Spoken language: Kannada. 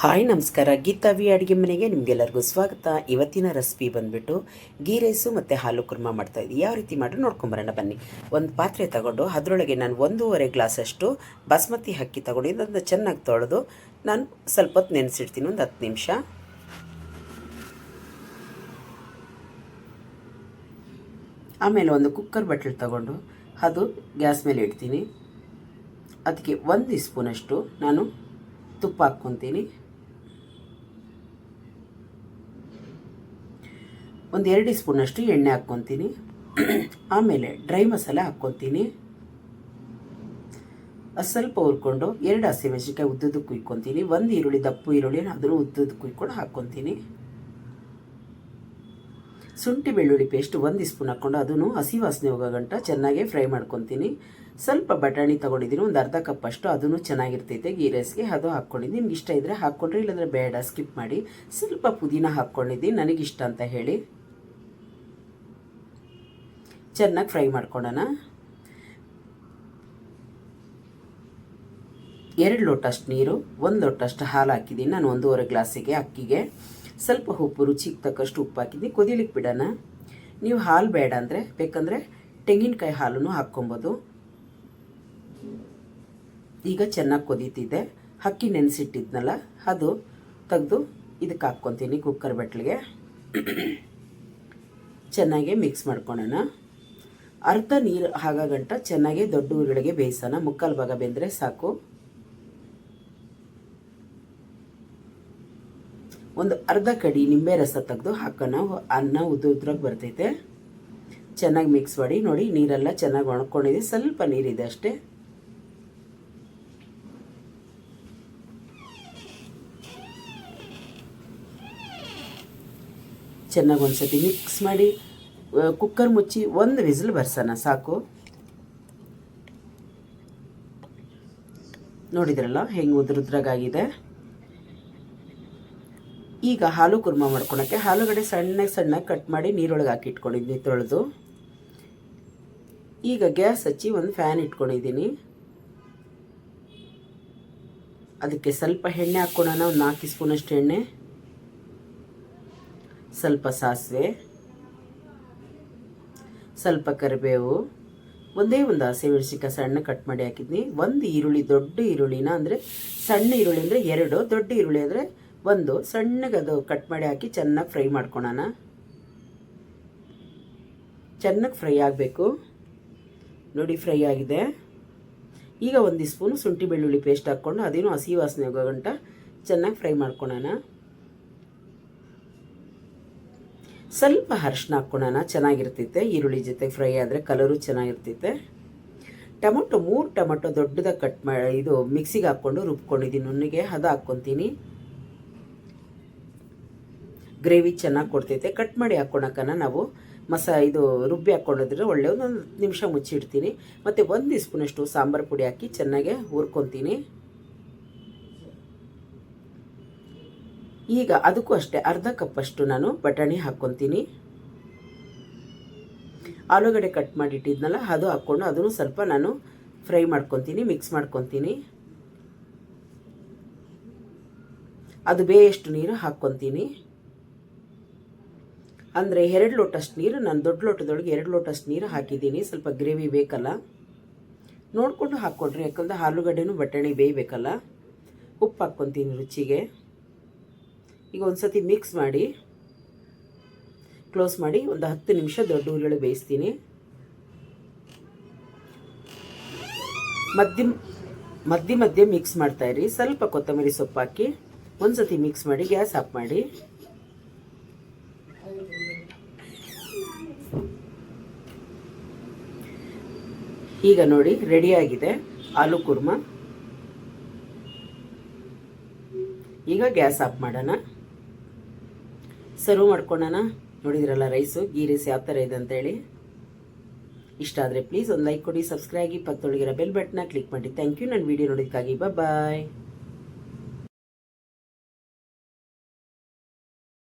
ಹಾಯ್ ನಮಸ್ಕಾರ, ಗೀತಾವಿ ಅಡುಗೆ ಮನೆಗೆ ನಿಮಗೆಲ್ಲರಿಗೂ ಸ್ವಾಗತ. ಇವತ್ತಿನ ರೆಸಿಪಿ ಬಂದುಬಿಟ್ಟು ಗೀ ರೈಸು ಮತ್ತು ಹಾಲು ಕುರ್ಮಾ ಮಾಡ್ತಾಯಿದ್ದೆ. ಯಾವ ರೀತಿ ಮಾಡಿ ನೋಡ್ಕೊಂಬರೋಣ ಬನ್ನಿ. ಒಂದು ಪಾತ್ರೆ ತಗೊಂಡು ಅದರೊಳಗೆ ನಾನು 1.5 ಗ್ಲಾಸಷ್ಟು ಬಾಸ್ಮತಿ ಅಕ್ಕಿ ತಗೊಂಡಿದ್ದು ಅದನ್ನು ಚೆನ್ನಾಗಿ ತೊಳೆದು ನಾನು ಸ್ವಲ್ಪ ಹೊತ್ತು ನೆನೆಸಿಡ್ತೀನಿ, ಒಂದು 10 ನಿಮಿಷ. ಆಮೇಲೆ ಒಂದು ಕುಕ್ಕರ್ ಬಟ್ಲು ತಗೊಂಡು ಅದು ಗ್ಯಾಸ್ ಮೇಲೆ ಇಡ್ತೀನಿ. ಅದಕ್ಕೆ 1 ಟೀ ಸ್ಪೂನಷ್ಟು ನಾನು ತುಪ್ಪ ಹಾಕ್ಕೊತೀನಿ. ಒಂದು 2 ಟೀ ಸ್ಪೂನಷ್ಟು ಎಣ್ಣೆ ಹಾಕ್ಕೊತೀನಿ. ಆಮೇಲೆ ಡ್ರೈ ಮಸಾಲೆ ಹಾಕ್ಕೊತೀನಿ. ಅದು ಸ್ವಲ್ಪ ಹುರ್ಕೊಂಡು 2 ಹಸಿಮೆಣಸಿನ್ಕಾಯಿ ಉದ್ದದಕ್ಕೆ ಕುಯ್ಕೊತೀನಿ. 1 ಈರುಳ್ಳಿ, ದಪ್ಪ ಈರುಳ್ಳಿ ಅದನ್ನು ಉದ್ದದಕ್ಕೆ ಕುಯ್ಕೊಂಡು ಹಾಕ್ಕೊತೀನಿ. ಶುಂಠಿ ಬೆಳ್ಳುಳ್ಳಿ ಪೇಸ್ಟ್ 1 ಟೀ ಸ್ಪೂನ್ ಹಾಕ್ಕೊಂಡು ಅದನ್ನು ಹಸಿ ವಾಸನೆ ಹೋಗೋ ಗಂಟ ಚೆನ್ನಾಗಿ ಫ್ರೈ ಮಾಡ್ಕೊತೀನಿ. ಸ್ವಲ್ಪ ಬಟಾಣಿ ತೊಗೊಂಡಿದ್ದೀನಿ, ಒಂದು ಅರ್ಧ ಕಪ್ ಅಷ್ಟು, ಅದನ್ನು ಚೆನ್ನಾಗಿರ್ತೈತೆ ಗೀ ರೈಸ್ಗೆ, ಅದು ಹಾಕ್ಕೊಂಡಿದ್ದೀನಿ. ನಿಮ್ಗೆ ಇಷ್ಟ ಇದ್ದರೆ ಹಾಕ್ಕೊಂಡ್ರೆ, ಇಲ್ಲಾಂದರೆ ಬೇಡ ಸ್ಕಿಪ್ ಮಾಡಿ. ಸ್ವಲ್ಪ ಪುದೀನ ಹಾಕ್ಕೊಂಡಿದ್ದೀನಿ, ನನಗಿಷ್ಟ ಅಂತ ಹೇಳಿ. ಚೆನ್ನಾಗಿ ಫ್ರೈ ಮಾಡ್ಕೊಳ್ಳೋಣ. 2 ಲೋಟಷ್ಟು ನೀರು, 1 ಲೋಟಷ್ಟು ಹಾಲು ಹಾಕಿದ್ದೀನಿ ನಾನು 1.5 ಗ್ಲಾಸಿಗೆ ಅಕ್ಕಿಗೆ. ಸ್ವಲ್ಪ ಉಪ್ಪು, ರುಚಿಗೆ ತಕ್ಕಷ್ಟು ಉಪ್ಪು ಹಾಕಿದ್ದೀನಿ. ಕುದಿಲಿಕ್ಕೆ ಬಿಡೋಣ. ನೀವು ಹಾಲು ಬೇಡ ಅಂದರೆ ಬೇಕಂದರೆ ತೆಂಗಿನಕಾಯಿ ಹಾಲನ್ನು ಹಾಕ್ಕೊಬೋದು. ಈಗ ಚೆನ್ನಾಗಿ ಕುದೀತಿದೆ. ಅಕ್ಕಿ ನೆನೆಸಿಟ್ಟಿದ್ನಲ್ಲ ಅದು ತೆಗೆದು ಇದಕ್ಕೆ ಹಾಕ್ಕೊತೀನಿ ಕುಕ್ಕರ್ ಬಟ್ಲಿಗೆ. ಚೆನ್ನಾಗಿ ಮಿಕ್ಸ್ ಮಾಡ್ಕೊಳ್ಳೋಣ. ಅರ್ಧ ನೀರು ಆಗೋ ಗಂಟ ಚೆನ್ನಾಗಿ ದೊಡ್ಡ ಉರುಳಿಗೆ ಬೇಯಿಸೋಣ. ಮುಕ್ಕಾಲು ಭಾಗ ಬೆಂದರೆ ಸಾಕು. ಒಂದು ಅರ್ಧ ಕಡಿ ನಿಂಬೆ ರಸ ತೆಗೆದು ಹಾಕೋಣ. ಅನ್ನ ಉದ್ರಾಗಿ ಬರ್ತೈತೆ. ಚೆನ್ನಾಗಿ ಮಿಕ್ಸ್ ಮಾಡಿ. ನೋಡಿ, ನೀರೆಲ್ಲ ಚೆನ್ನಾಗಿ ಒಣಕೊಂಡಿದೆ, ಸ್ವಲ್ಪ ನೀರಿದೆ ಅಷ್ಟೇ. ಚೆನ್ನಾಗಿ ಒಂದ್ಸತಿ ಮಿಕ್ಸ್ ಮಾಡಿ ಕುಕ್ಕರ್ ಮುಚ್ಚಿ 1 ವಿಸಿಲ್ ಬರ್ಸೋಣ ಸಾಕು. ನೋಡಿದ್ರಲ್ಲ ಹೆಂಗೆ ಉದ್ರಾಗಾಗಿದೆ. ಈಗ ಹಾಲು ಕುರ್ಮಾ ಮಾಡ್ಕೊಳಕ್ಕೆ ಆಲೂಗಡ್ಡೆ ಸಣ್ಣಗೆ ಕಟ್ ಮಾಡಿ ನೀರೊಳಗೆ ಹಾಕಿ ಇಟ್ಕೊಂಡಿದ್ದೀನಿ ತೊಳೆದು. ಈಗ ಗ್ಯಾಸ್ ಹಚ್ಚಿ ಒಂದು ಫ್ಯಾನ್ ಇಟ್ಕೊಂಡಿದ್ದೀನಿ. ಅದಕ್ಕೆ ಸ್ವಲ್ಪ ಎಣ್ಣೆ ಹಾಕ್ಕೊಳ್ಳೋಣ. ಒಂದು 4 ಸ್ಪೂನಷ್ಟು ಎಣ್ಣೆ, ಸ್ವಲ್ಪ ಸಾಸಿವೆ, ಸ್ವಲ್ಪ ಕರಿಬೇವು, ಒಂದೇ ಒಂದು ಹಸಿಮೆಣಸಿನ್ಕಾಯಿ ಸಣ್ಣ ಕಟ್ ಮಾಡಿ ಹಾಕಿದ್ನಿ. 1 ಈರುಳ್ಳಿ, ದೊಡ್ಡ ಈರುಳ್ಳಿನ ಅಂದರೆ ಸಣ್ಣ ಈರುಳ್ಳಿ ಅಂದರೆ 2, ದೊಡ್ಡ ಈರುಳ್ಳಿ ಅಂದರೆ 1 ಸಣ್ಣಗೆ ಅದು ಕಟ್ ಮಾಡಿ ಹಾಕಿ ಚೆನ್ನಾಗಿ ಫ್ರೈ ಮಾಡ್ಕೊಳ್ಳೋಣ. ಚೆನ್ನಾಗಿ ಫ್ರೈ ಆಗಬೇಕು. ನೋಡಿ, ಫ್ರೈ ಆಗಿದೆ. ಈಗ 1 ಸ್ಪೂನು ಶುಂಠಿ ಬೆಳ್ಳುಳ್ಳಿ ಪೇಸ್ಟ್ ಹಾಕ್ಕೊಂಡು ಅದೇನು ಹಸಿ ವಾಸನೆ ಹೋಗೋ ಗಂಟ ಚೆನ್ನಾಗಿ ಫ್ರೈ ಮಾಡ್ಕೊಳ್ಳೋಣ. ಸ್ವಲ್ಪ ಅರಿಶಿನ ಹಾಕ್ಕೊಳ್ಳೋಣ, ಚೆನ್ನಾಗಿರ್ತೈತೆ. ಈರುಳ್ಳಿ ಜೊತೆ ಫ್ರೈ ಆದರೆ ಕಲರು ಚೆನ್ನಾಗಿರ್ತೈತೆ. ಟೊಮೊಟೊ 3 ಟೊಮೊಟೊ ದೊಡ್ಡದಾಗಿ ಕಟ್ ಮಾಡಿ ಇದು ಮಿಕ್ಸಿಗೆ ಹಾಕ್ಕೊಂಡು ರುಬ್ಕೊಂಡಿದ್ದೀನಿ ನುಣ್ಣಗೆ, ಅದು ಹಾಕ್ಕೊತೀನಿ. ಗ್ರೇವಿ ಚೆನ್ನಾಗಿ ಕೊಡ್ತೈತೆ. ಕಟ್ ಮಾಡಿ ಹಾಕ್ಕೊಳಕ್ಕನ ನಾವು ಇದು ರುಬ್ಬಿ ಹಾಕ್ಕೊಂಡಿದ್ರೆ ಒಳ್ಳೆ ಒಂದು 10 ನಿಮಿಷ ಮುಚ್ಚಿಡ್ತೀನಿ. ಮತ್ತು 1 ಟೀ ಸ್ಪೂನಷ್ಟು ಸಾಂಬಾರು ಪುಡಿ ಹಾಕಿ ಚೆನ್ನಾಗೆ ಹುರ್ಕೊತೀನಿ. ಈಗ ಅದಕ್ಕೂ ಅಷ್ಟೇ ಅರ್ಧ ಕಪ್ಪಷ್ಟು ನಾನು ಬಟಾಣಿ ಹಾಕ್ಕೊತೀನಿ. ಆಲೂಗಡ್ಡೆ ಕಟ್ ಮಾಡಿಟ್ಟಿದ್ನಲ್ಲ ಅದು ಹಾಕ್ಕೊಂಡು ಅದನ್ನು ಸ್ವಲ್ಪ ನಾನು ಫ್ರೈ ಮಾಡ್ಕೊತೀನಿ, ಮಿಕ್ಸ್ ಮಾಡ್ಕೊತೀನಿ. ಅದು ಬೇಯಷ್ಟು ನೀರು ಹಾಕ್ಕೊತೀನಿ. ಅಂದರೆ 2 ಲೋಟಷ್ಟು ನೀರು, ನಾನು ದೊಡ್ಡ ಲೋಟದೊಳಗೆ 2 ಲೋಟಷ್ಟು ನೀರು ಹಾಕಿದ್ದೀನಿ. ಸ್ವಲ್ಪ ಗ್ರೇವಿ ಬೇಕಲ್ಲ, ನೋಡಿಕೊಂಡು ಹಾಕ್ಕೊಡ್ರಿ, ಯಾಕಂದರೆ ಆಲೂಗಡ್ಡೆನೂ ಬಟಾಣಿ ಬೇಯಬೇಕಲ್ಲ. ಉಪ್ಪು ಹಾಕ್ಕೊತೀನಿ ರುಚಿಗೆ. ಈಗ ಒಂದು ಸತಿ ಮಿಕ್ಸ್ ಮಾಡಿ ಕ್ಲೋಸ್ ಮಾಡಿ ಒಂದು 10 ನಿಮಿಷ ದೊಡ್ಡ ಉರಿಯೊಳಗೆ ಬೇಯಿಸ್ತೀನಿ. ಮಧ್ಯೆ ಮಿಕ್ಸ್ ಮಾಡ್ತಾಯಿರಿ. ಸ್ವಲ್ಪ ಕೊತ್ತಂಬರಿ ಸೊಪ್ಪು ಹಾಕಿ ಒಂದು ಸತಿ ಮಿಕ್ಸ್ ಮಾಡಿ ಗ್ಯಾಸ್ ಆಫ್ ಮಾಡಿ. ಈಗ ನೋಡಿ, ರೆಡಿಯಾಗಿದೆ ಆಲೂ ಕುರ್ಮಾ. ಈಗ ಗ್ಯಾಸ್ ಆಫ್ ಮಾಡೋಣ, ಸರ್ವ್ ಮಾಡ್ಕೊಳ್ಳೋಣ. ನೋಡಿದ್ರಲ್ಲ ರೈಸು, ಗೀ ರೈಸ್ ಯಾವ ಥರ ಇದೆ ಅಂತೇಳಿ. ಇಷ್ಟ ಆದರೆ ಪ್ಲೀಸ್ ಒಂದು ಲೈಕ್ ಕೊಡಿ, ಸಬ್ಸ್ಕ್ರೈಬ್ ಆಗಿ, ಪಕ್ಕದೊಳಗಿರೋ ಬೆಲ್ ಬಟನ್ನ ಕ್ಲಿಕ್ ಮಾಡಿ. ಥ್ಯಾಂಕ್ ಯು ನನ್ನ ವಿಡಿಯೋ ನೋಡೋದಕ್ಕಾಗಿ. ಬಾಯ್.